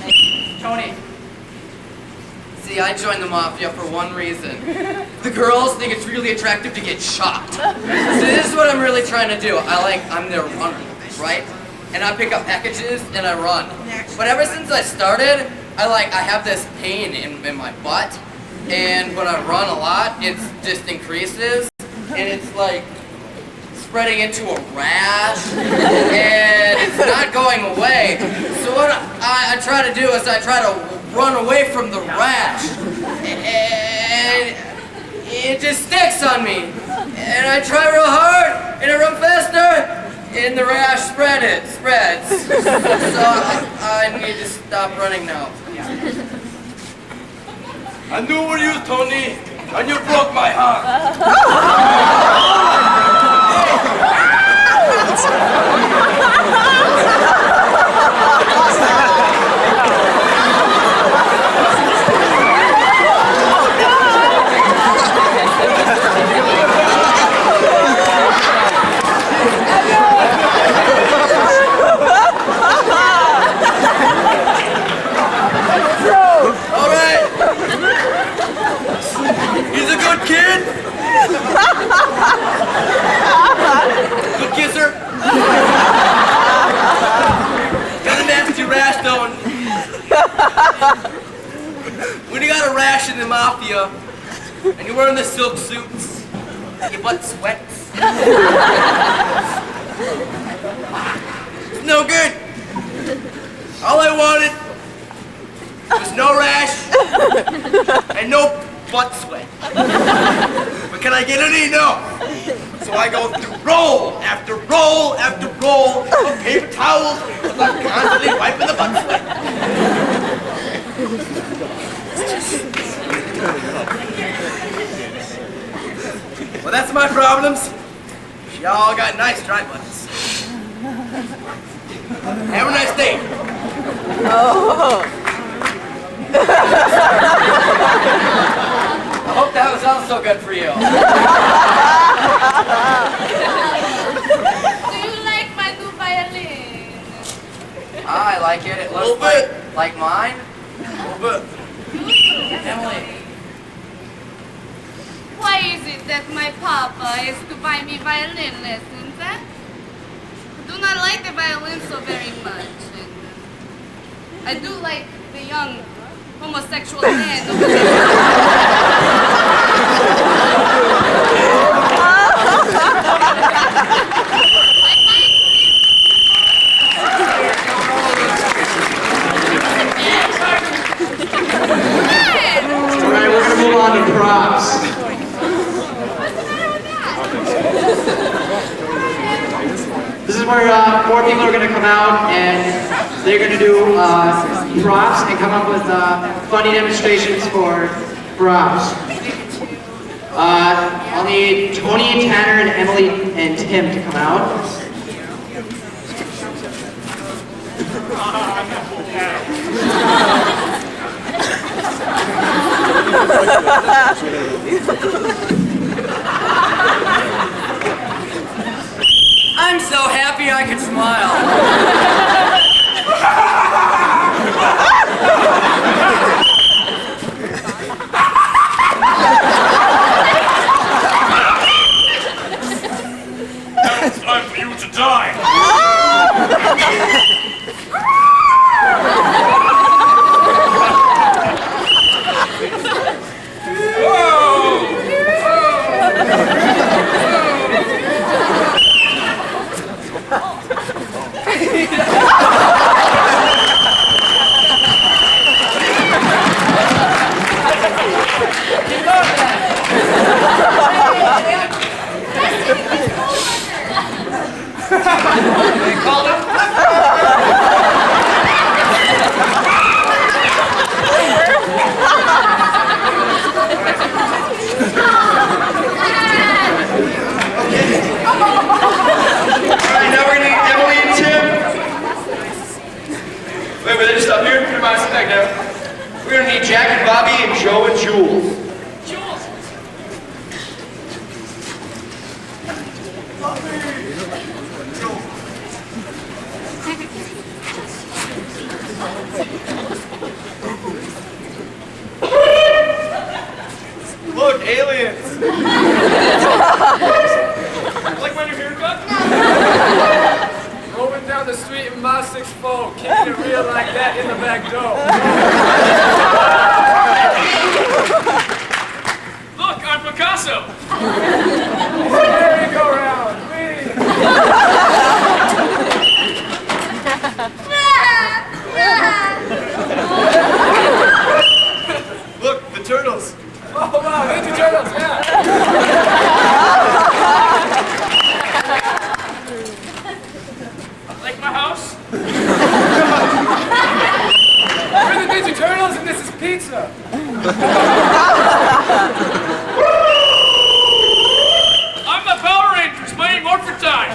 Hey, Tony. See, I joined the Mafia for one reason. The girls think it's really attractive to get shot. So this is what I'm really trying to do. I'm their runner, right? And I pick up packages and I run. But ever since I started, I have this pain in my butt. And when I run a lot, it just increases. And it's like spreading into a rash. And it's not going away. So what I try to do is I try to run away from the rash. And it just sticks on me. And I try real hard and I run faster. And the rash spreads. So I need to stop running now. I knew it were you, Tony, and you broke my heart. Good kisser. Got a nasty rash though. When you got a rash in the Mafia and you're wearing the silk suits, your butt sweats. It's no good. All I wanted was no rash and no butt sweat. But can I get any? No. So I go through roll after roll after roll of paper towels because I'm constantly wiping the butt sweat. Well, that's my problems. Y'all got nice dry butts. Have a nice day. I hope that was also good for you. Do you like my new violin? I like it. It looks like mine. Emily. Why is it that my papa is to buy me violin lessons, eh? I do not like the violin so very much. And I do like the young homosexual man over there. All right, we're gonna move on to props. This is where 4 people are gonna come out and they're gonna do props and come up with funny demonstrations for props. I'll need Tony and Tanner and Emily and Tim to come out. I'm so happy I can smile. Now it's time for you to die. They called him. Alright, now we're gonna need Emily and Tim. Wait, they just stop here? Come on, sit back now. We're gonna need Jack and Bobby and Joe and Jules. Look, aliens. Like when your haircut? Rolling down the street in my 6'4", kicking it real like that in the back door. Look, I'm Picasso. Merry-go-round, Look, the turtles. Oh wow, Ninja Turtles, yeah. Like my house? We're the Ninja Turtles and this is pizza. I'm the Power Rangers. My name Morphin Time.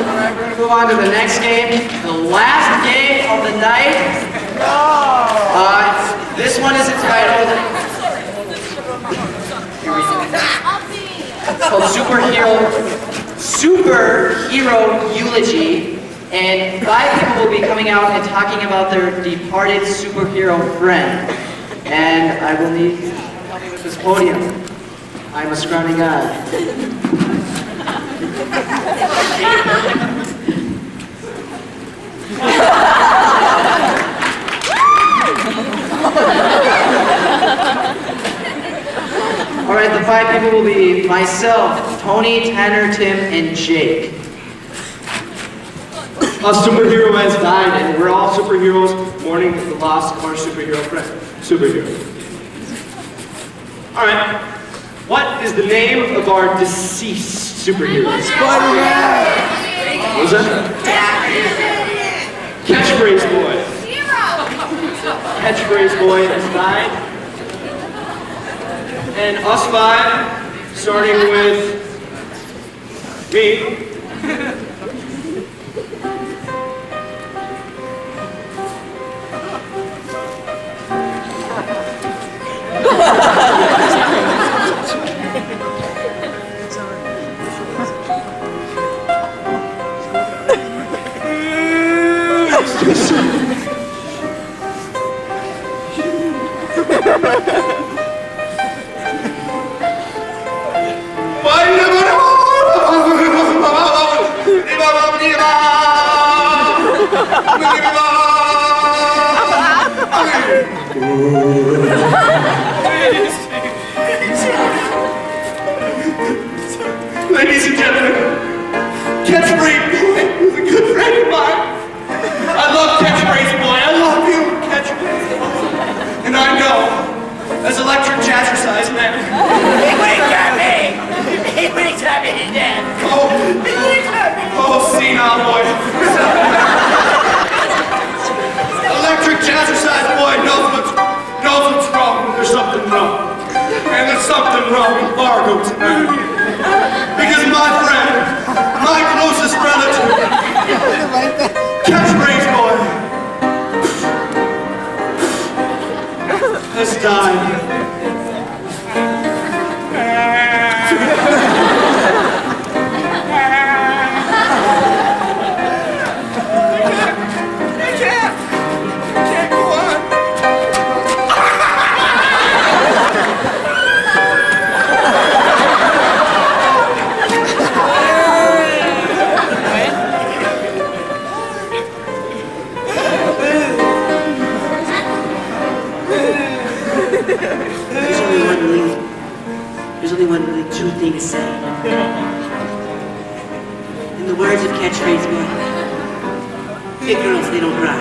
Alright, we're gonna move on to the next game. The last game of the night. This one is entitled, it's called Superhero Eulogy, and 5 people will be coming out and talking about their departed superhero friend. And I will need you to help me with this podium. I'm a scrawny guy. All right, the 5 people will be myself, Tony, Tanner, Tim, and Jake. A superhero has died, and we're all superheroes mourning the loss of our superhero friend. Superhero. All right. What is the name of our deceased superhero? Spider-Man. What was that? Catchphrase boy. Catchphrase boy has died. And us 5, starting with me. Ladies and gentlemen, Catchphrase Boy was a good friend of mine. I love Catchphrase Boy. I love you, Catchphrase Boy. And I know, as electric jazzercise man. He winked at me! He winked at me, he did! He winked at me! Senile boy. Electric jazzercise boy knows what's wrong. There's something wrong. And there's something wrong in Fargo tonight. Because my friend, my closest relative, Catchphrase Boy, has died. I can't go on. There's only one really true thing to say. In the words of Catchphrase Boy, big girls, they don't cry.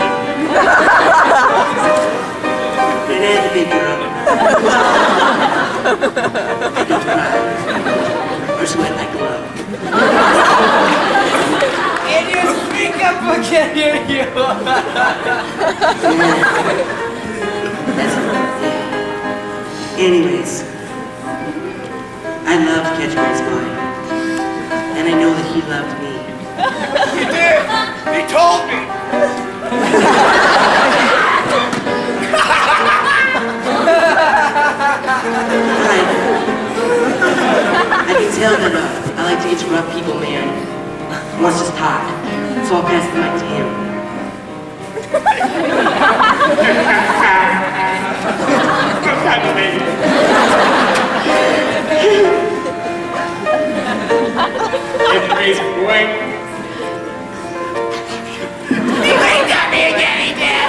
And as a big girl, I don't cry. Or sweat like glove. Can you speak up? I can't hear you. Anyways, I love Catchphrase Boy. And I know that he loved me. He did. He told me. I can tell that I like to interrupt people, man. He wants to talk. So I'll pass the mic to him. Catchphrase Boy. He winked at me again, he did!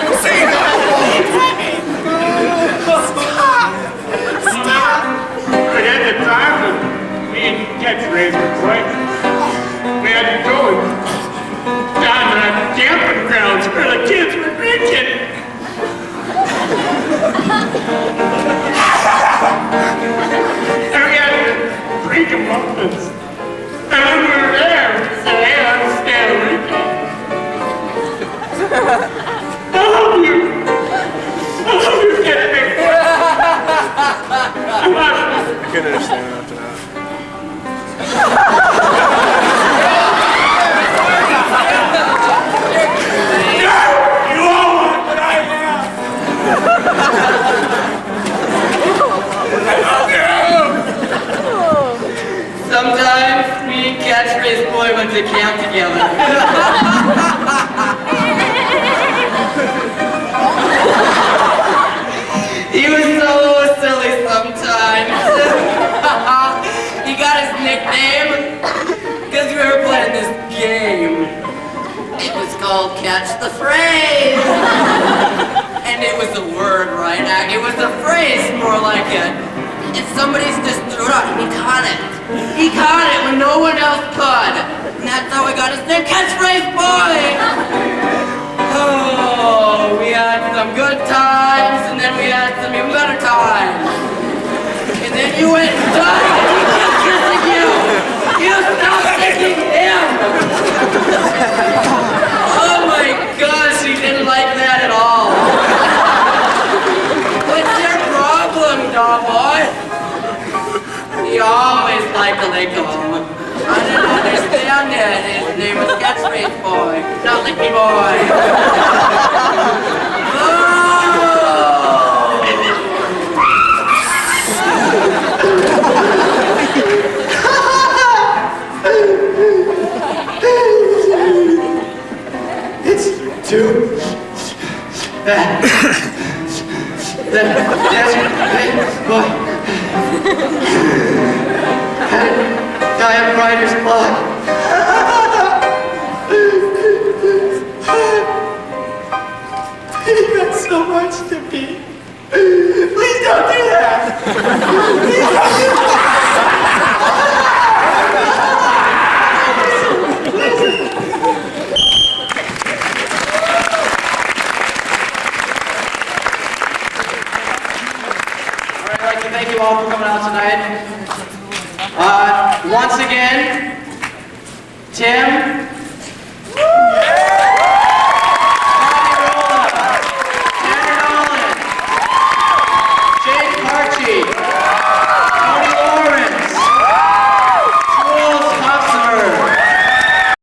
Stop! But at the time when me and Catchphrase Boy, we had to go down to the camping grounds where the kids were drinking. And we had to drink them muffins. And when we were there, we said, hey, let's stay a weekend. I love you. I love you, Catchphrase Boy. I love you. I can understand after that. You all want what I have. I love you. Sometimes me and Catchphrase Boy went to camp together. He was so silly sometimes. He got his nickname because we were playing this game. It was called Catch the Phrase. And it was a word, right? It was a phrase, more like it. And somebody's just threw it out and he caught it. He caught it when no one else could. And that's how we got his name, Catchphrase Boy. Oh, we had some good times, and then we had some even better times. And then you went and died, and he kept kissing you. You stopped kissing him. Oh my gosh, he didn't like that at all. What's your problem, dog boy? He always liked to lick him. I didn't understand it. His name was Catchphrase Boy, not Licky Boy. It's too bad. Catchphrase Boy had writer's block. thank you all for coming out tonight. Once again, Tim,